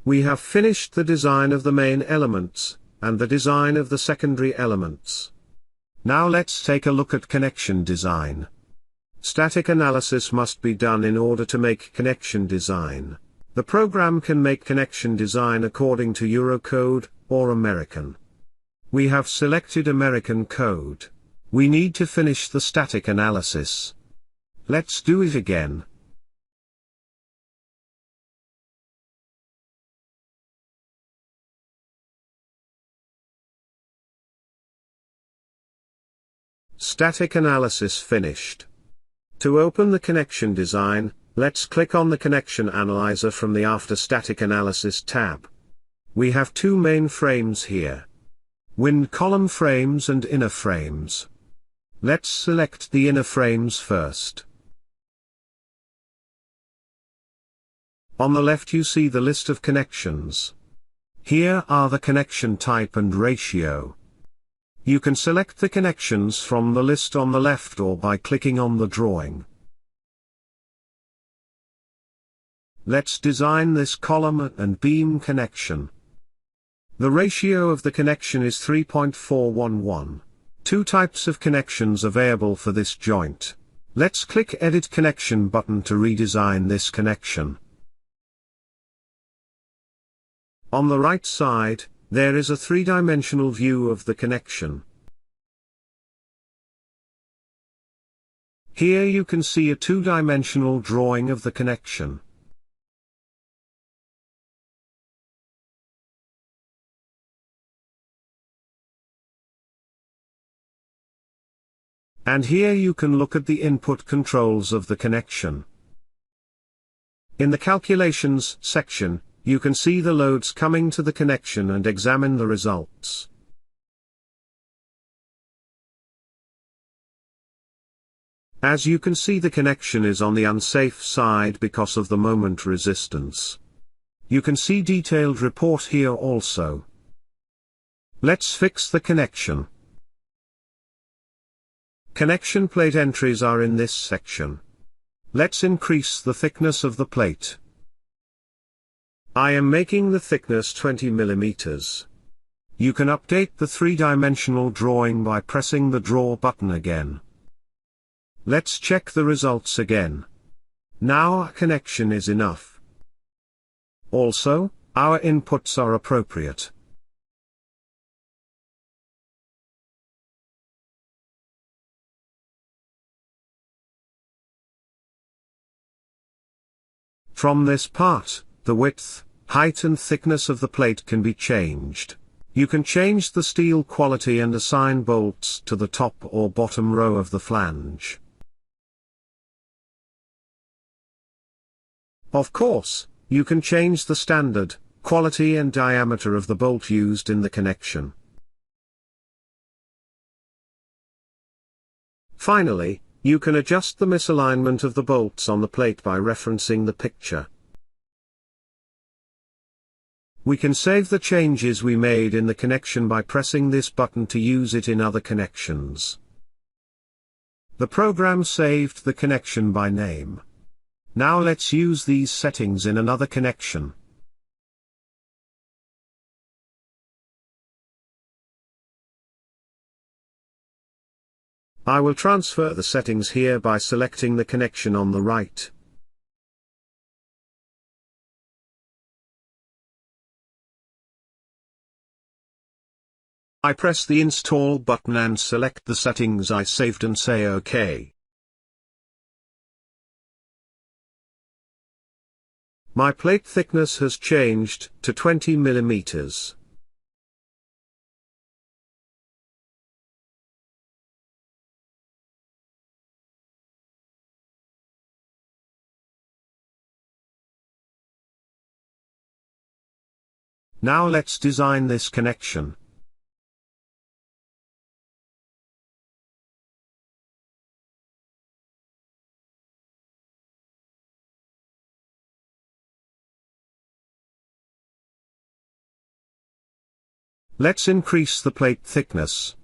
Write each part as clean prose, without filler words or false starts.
We have finished the design of the main elements, and the design of the secondary elements. Now let's take a look at connection design. Static analysis must be done in order to make connection design. The program can make connection design according to Eurocode, or American. We have selected American code. We need to finish the static analysis. Let's do it again. Static analysis finished. To open the connection design, let's click on the connection analyzer from the After Static Analysis tab. We have two main frames here: wind column frames and inner frames. Let's select the inner frames first. On the left you see the list of connections. Here are the connection type and ratio. You can select the connections from the list on the left or by clicking on the drawing. Let's design this column and beam connection. The ratio of the connection is 3.411. Two types of connections available for this joint. Let's click Edit Connection button to redesign this connection. On the right side, there is a three-dimensional view of the connection. Here you can see a two-dimensional drawing of the connection. And here you can look at the input controls of the connection. In the Calculations section, you can see the loads coming to the connection and examine the results. As you can see, the connection is on the unsafe side because of the moment resistance. You can see detailed report here also. Let's fix the connection. Connection plate entries are in this section. Let's increase the thickness of the plate. I am making the thickness 20 mm. You can update the three-dimensional drawing by pressing the Draw button again. Let's check the results again. Now our connection is enough. Also, our inputs are appropriate. From this part, the width, height and thickness of the plate can be changed. You can change the steel quality and assign bolts to the top or bottom row of the flange. Of course, you can change the standard, quality and diameter of the bolt used in the connection. Finally, you can adjust the misalignment of the bolts on the plate by referencing the picture. We can save the changes we made in the connection by pressing this button to use it in other connections. The program saved the connection by name. Now let's use these settings in another connection. I will transfer the settings here by selecting the connection on the right. I press the Install button and select the settings I saved and say OK. My plate thickness has changed to 20 mm. Now let's design this connection. Let's increase the plate thickness.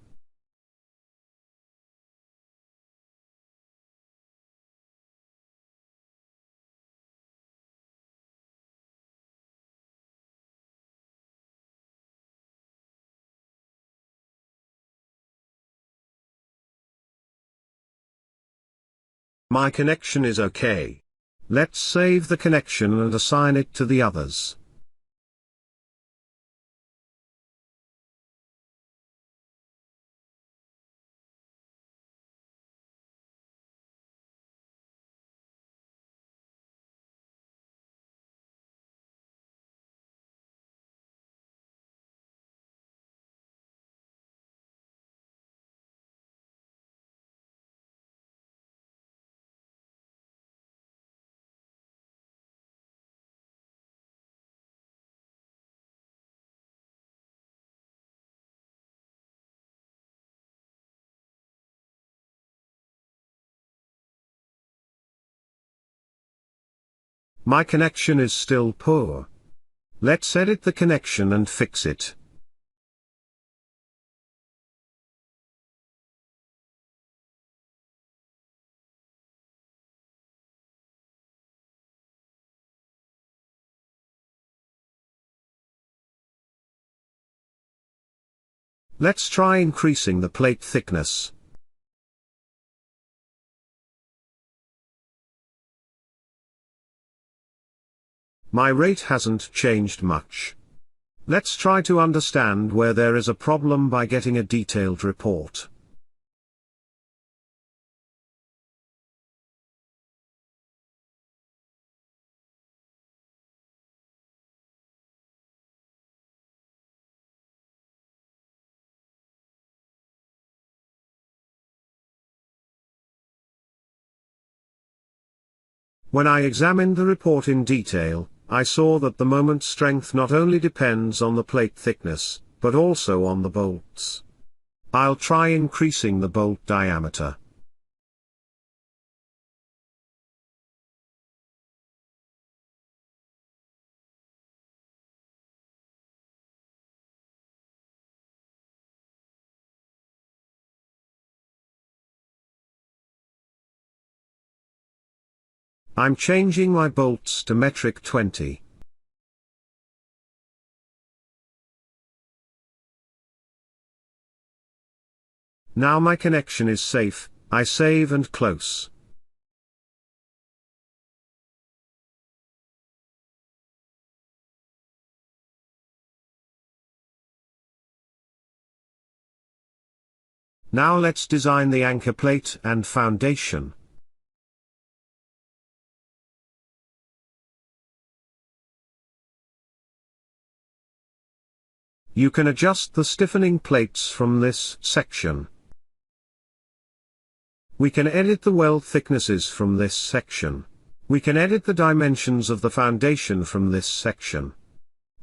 My connection is okay. Let's save the connection and assign it to the others. My connection is still poor. Let's edit the connection and fix it. Let's try increasing the plate thickness. My rate hasn't changed much. Let's try to understand where there is a problem by getting a detailed report. When I examined the report in detail, I saw that the moment strength not only depends on the plate thickness, but also on the bolts. I'll try increasing the bolt diameter. I'm changing my bolts to metric 20. Now my connection is safe. I save and close. Now let's design the anchor plate and foundation. You can adjust the stiffening plates from this section. We can edit the weld thicknesses from this section. We can edit the dimensions of the foundation from this section.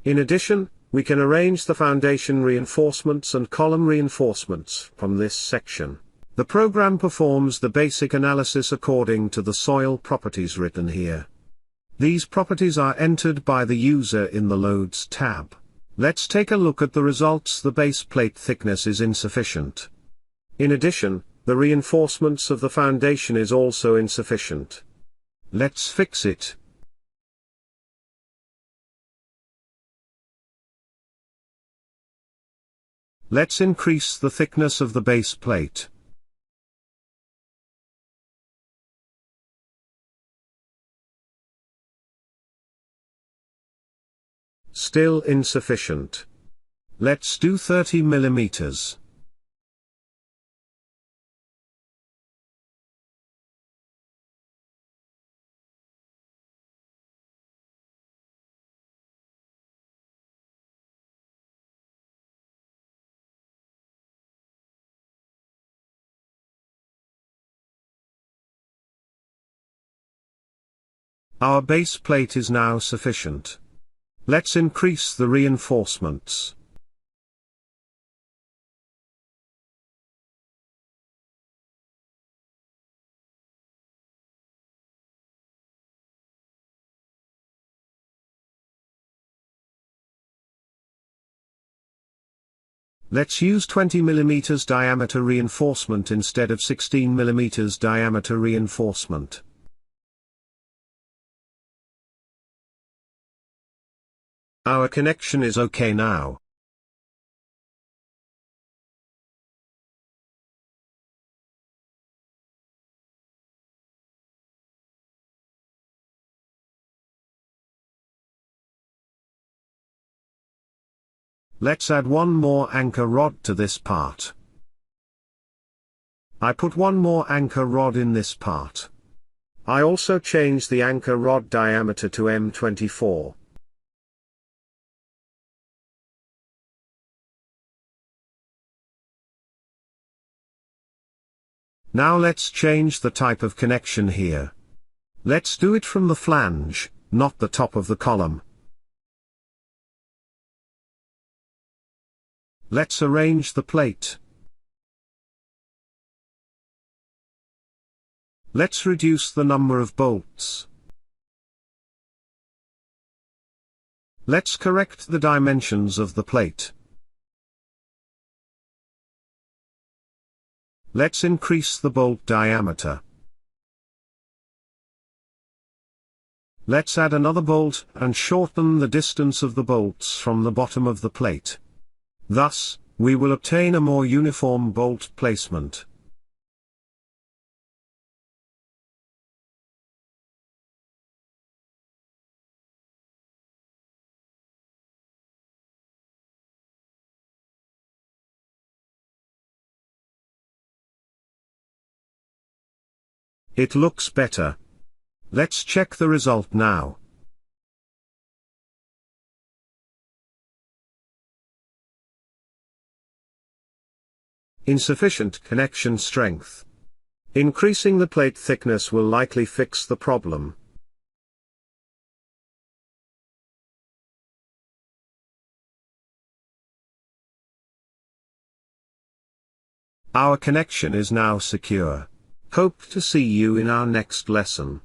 In addition, we can arrange the foundation reinforcements and column reinforcements from this section. The program performs the basic analysis according to the soil properties written here. These properties are entered by the user in the Loads tab. Let's take a look at the results. The base plate thickness is insufficient. In addition, the reinforcements of the foundation is also insufficient. Let's fix it. Let's increase the thickness of the base plate. Still insufficient. Let's do 30 millimeters. Our base plate is now sufficient. Let's increase the reinforcements. Let's use 20 mm diameter reinforcement instead of 16 mm diameter reinforcement. Our connection is okay now. Let's add one more anchor rod to this part. I put one more anchor rod in this part. I also changed the anchor rod diameter to M24. Now let's change the type of connection here. Let's do it from the flange, not the top of the column. Let's arrange the plate. Let's reduce the number of bolts. Let's correct the dimensions of the plate. Let's increase the bolt diameter. Let's add another bolt and shorten the distance of the bolts from the bottom of the plate. Thus, we will obtain a more uniform bolt placement. It looks better. Let's check the result now. Insufficient connection strength. Increasing the plate thickness will likely fix the problem. Our connection is now secure. Hope to see you in our next lesson.